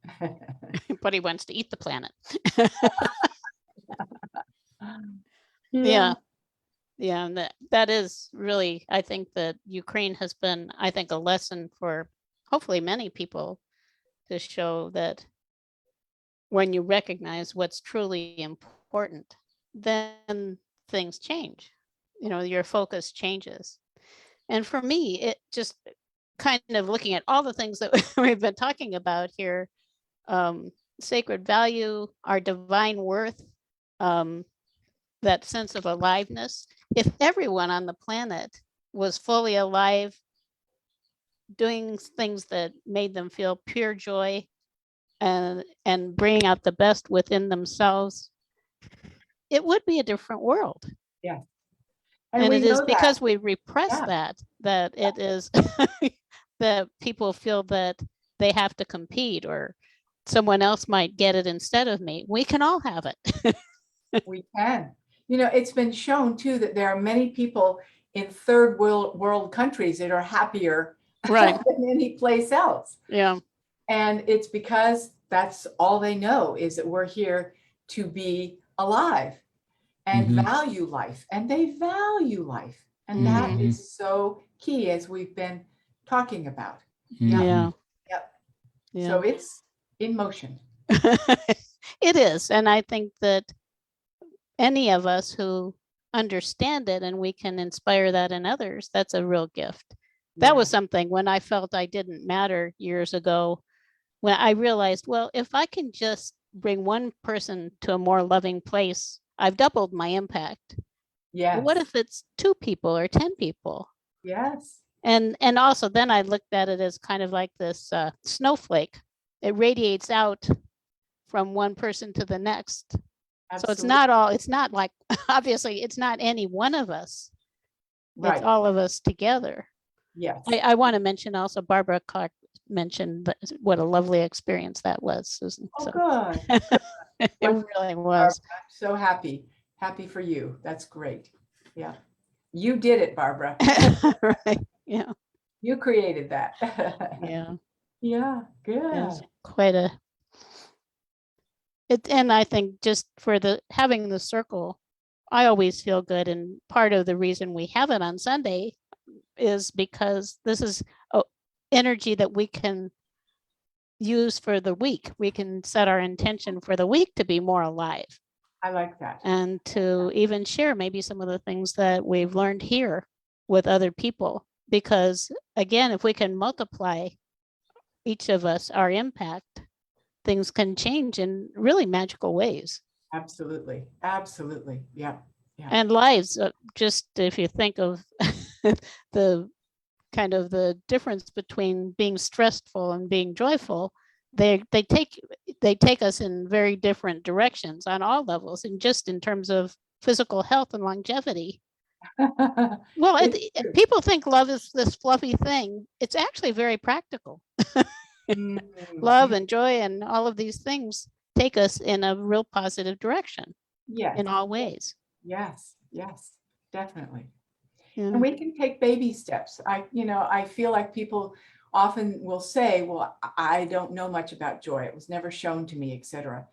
But he wants to eat the planet. Yeah. Yeah, and that is really, I think that Ukraine has been, I think, a lesson for hopefully many people to show that when you recognize what's truly important, then things change. You know, your focus changes. And for me, it just kind of looking at all the things that we've been talking about here, sacred value, our divine worth, that sense of aliveness. If everyone on the planet was fully alive, doing things that made them feel pure joy and bringing out the best within themselves, it would be a different world. Yeah. And we it is know because that. we repress Yeah. that it is that people feel that they have to compete or someone else might get it instead of me. We can all have it. We can. You know, it's been shown too that there are many people in third world countries that are happier Right. than any place else. Yeah. And it's because that's all they know is that we're here to be alive and Mhm. value life. And they value life. And Mhm. that is so key, as we've been talking about. Mhm. Yeah. Yep. Yeah. So it's in motion. It is. And I think that any of us who understand it and we can inspire that in others, that's a real gift. That was something when I felt I didn't matter years ago, when I realized, well, if I can just bring one person to a more loving place, I've doubled my impact. Yes. What if it's 2 people or 10 people? Yes. And also then I looked at it as kind of like this snowflake. It radiates out from one person to the next. Absolutely. So it's not like, obviously it's not any one of us. Right. It's all of us together. Yes. I want to mention also Barbara Clark mentioned what a lovely experience that was, Susan. Oh, So good. it really was. I'm so happy. Happy for you. That's great. Yeah. You did it, Barbara. Right. Yeah. You created that. Yeah. Yeah. It Good. was quite and I think just for having the circle, I always feel good. And part of the reason we have it on Sunday is because this is energy that we can use for the week. We can set our intention for the week to be more alive. I like that. And to even share maybe some of the things that we've learned here with other people. Because again, if we can multiply each of us, our impact, things can change in really magical ways. Absolutely. Absolutely. Yeah. Yeah. And lives, just if you think of the kind of the difference between being stressful and being joyful, they take us in very different directions on all levels, and just in terms of physical health and longevity. Well, people think love is this fluffy thing. It's actually very practical. Love and joy and all of these things take us in a real positive direction. Yes. In all ways. Yes. Yes. Definitely. Yeah. And we can take baby steps. I feel like people often will say, well, I don't know much about joy. It was never shown to me, etc.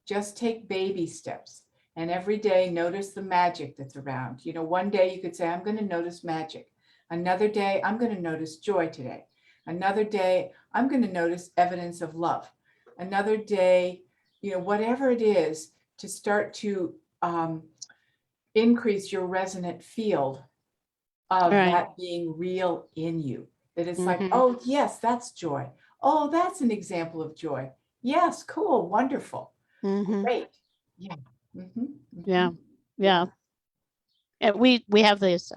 Just take baby steps. And every day, notice the magic that's around. One day you could say, I'm going to notice magic. Another day, I'm going to notice joy today. Another day, I'm going to notice evidence of love. Another day, whatever it is, to start to increase your resonant field of that being real in you. That it's like, oh, yes, that's joy. Oh, that's an example of joy. Yes, cool, wonderful. Great. Yeah. Yeah. And we have this,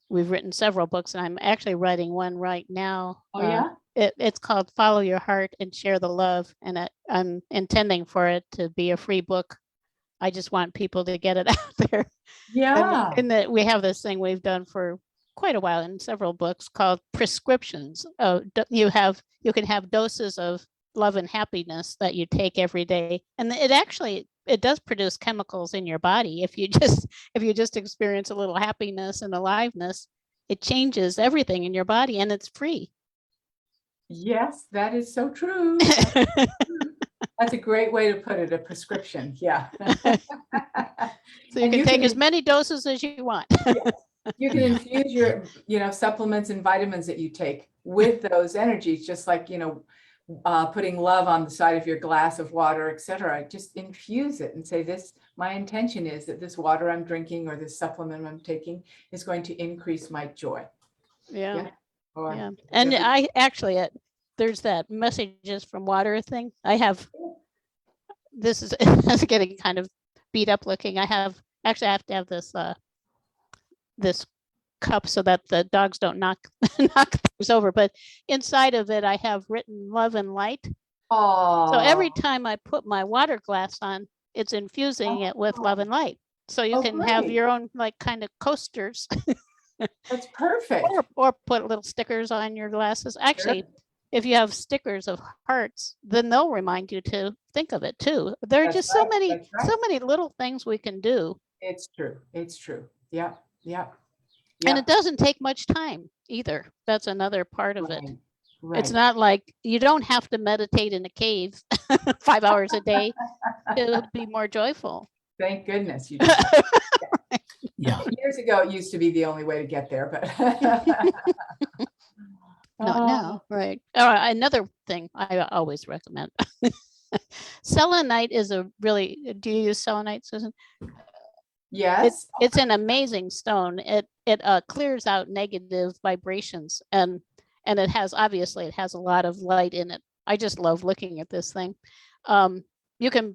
we've written several books, and I'm actually writing one right now. Oh, yeah? It's called Follow Your Heart and Share the Love. And I'm intending for it to be a free book. I just want people to get it out there. Yeah. And that we have this thing we've done for quite a while in several books called prescriptions. You can have doses of love and happiness that you take every day. And it does produce chemicals in your body. If you just experience a little happiness and aliveness, it changes everything in your body, and it's free. Yes, that is so true. That's a great way to put it, a prescription. Yeah. So you And can take as many doses as you want. you can Yeah. infuse your, supplements and vitamins that you take with those energies, just like, putting love on the side of your glass of water, etc. Just infuse it and say, this, my intention is that this water I'm drinking or this supplement I'm taking is going to increase my joy. Yeah. Or Yeah. And whatever. I actually, there's that messages from water thing. I have, this is it's getting kind of beat up looking. I have to have this this cup so that the dogs don't knock things over. But inside of it, I have written love and light. Oh. So every time I put my water glass on, it's infusing it with love and light. So you can have great. your own like kind of coasters. That's perfect. or put little stickers on your glasses. Actually, if you have stickers of hearts, then they'll remind you to think of it too. There are just so many little things we can do. It's true. It's true. Yeah. Yeah. And it doesn't take much time either. That's another part of it. Right. It's not like you don't have to meditate in a cave 5 hours a day to be more joyful. Thank goodness you did. Yeah. Years ago, it used to be the only way to get there, but not now. Right. Another thing I always recommend. Selenite is a really, do you use selenite, Susan? Yes. It's an amazing stone. It clears out negative vibrations, and it has, obviously it has a lot of light in it. I just love looking at this thing. You can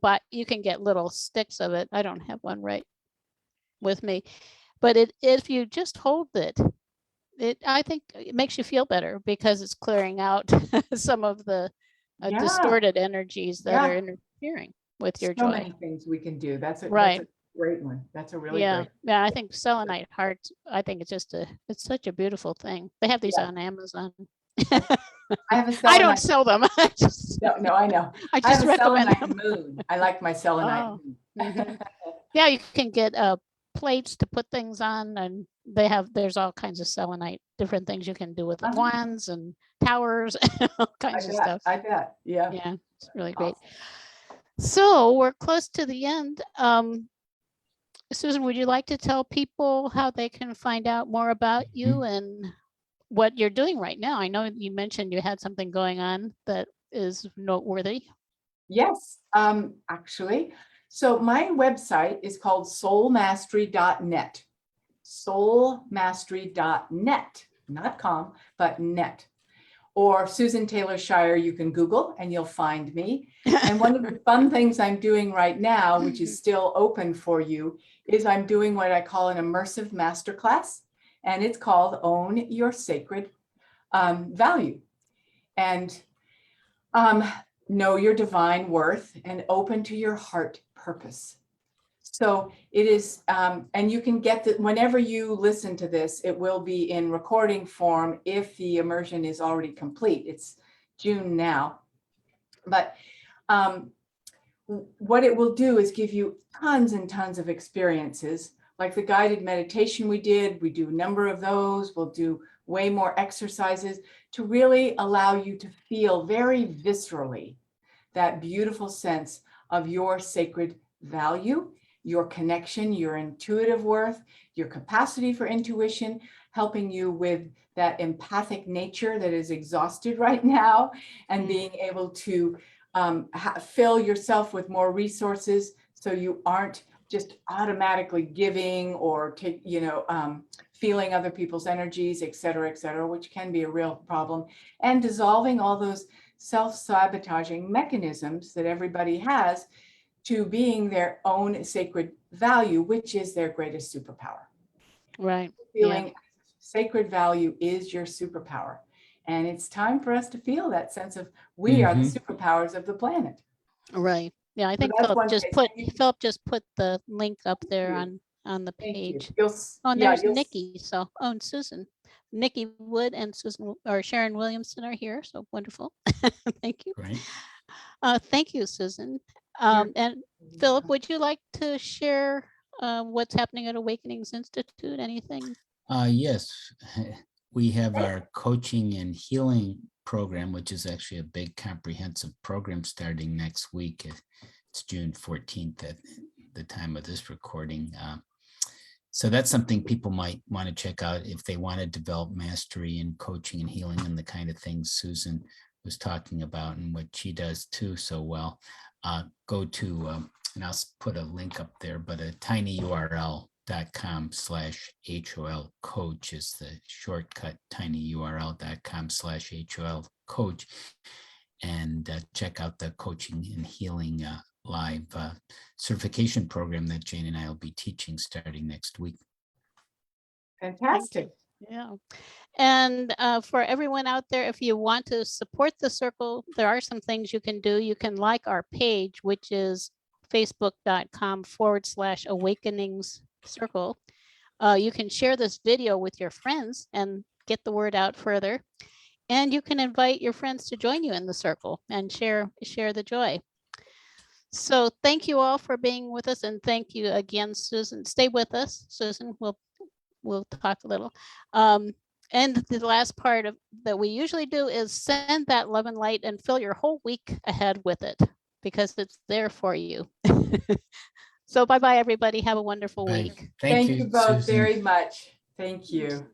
get little sticks of it. I don't have one right with me, but if you just hold it, I think it makes you feel better because it's clearing out some of the distorted energies that are interfering with your joy. So many things we can do. That's a great one. That's a really great. Yeah. I think selenite hearts. I think it's such a beautiful thing. They have these on Amazon. I have a selenite. I don't sell them. No, I know. I just have a recommend selenite them. moon. I like my selenite. Yeah, you can get plates to put things on, and there's all kinds of selenite, different things you can do with wands and towers, all kinds of stuff. I bet. Yeah. Yeah, it's really great. So we're close to the end. Susan, would you like to tell people how they can find out more about you and what you're doing right now? I know you mentioned you had something going on that is noteworthy. Yes, actually. So my website is called soulmastery.net. Soulmastery.net, not com, but net. Or Susann Taylor Shier, you can Google and you'll find me. And one of the fun things I'm doing right now, which is still open for you, is I'm doing what I call an immersive masterclass. And it's called Own Your Sacred Value. And know your divine worth and open to your heart purpose. So it is, and you can get that whenever you listen to this, it will be in recording form if the immersion is already complete. It's June now. But what it will do is give you tons and tons of experiences, like the guided meditation we do a number of those. We'll do way more exercises to really allow you to feel very viscerally that beautiful sense of your sacred value, your connection, your intuitive worth, your capacity for intuition, helping you with that empathic nature that is exhausted right now, and being able to fill yourself with more resources so you aren't just automatically giving or feeling other people's energies, et cetera, which can be a real problem, and dissolving all those self-sabotaging mechanisms that everybody has to being their own sacred value, which is their greatest superpower. Right. Feeling sacred value is your superpower. And it's time for us to feel that sense of we are the superpowers of the planet. Right. Yeah, I think Phillip just put the link up there on the page. And there's Nikki. So, and Susan. Nikki Wood and Susan or Sharon Williamson are here. So wonderful. Thank you. Right. Thank you, Susan. And Phillip, would you like to share what's happening at Awakenings Institute? Anything? Yes, we have our coaching and healing program, which is actually a big comprehensive program starting next week. It's June 14th at the time of this recording. So that's something people might want to check out if they want to develop mastery in coaching and healing and the kind of things Susan was talking about and what she does too so well. Go to, and I'll put a link up there, but a tinyurl.com/HOL coach is the shortcut, tinyurl.com/HOL coach, and check out the coaching and healing live certification program that Jane and I will be teaching starting next week. Fantastic. Yeah. And for everyone out there, if you want to support the circle, there are some things you can do. You can like our page, which is facebook.com/awakenings circle. You can share this video with your friends and get the word out further. And you can invite your friends to join you in the circle and share the joy. So thank you all for being with us, and thank you again, Susan. Stay with us, Susan. We'll talk a little. And the last part of that we usually do is send that love and light and fill your whole week ahead with it, because it's there for you. So bye-bye, everybody. Have a wonderful Bye. week. Thank you both Susan. very much. Thank you.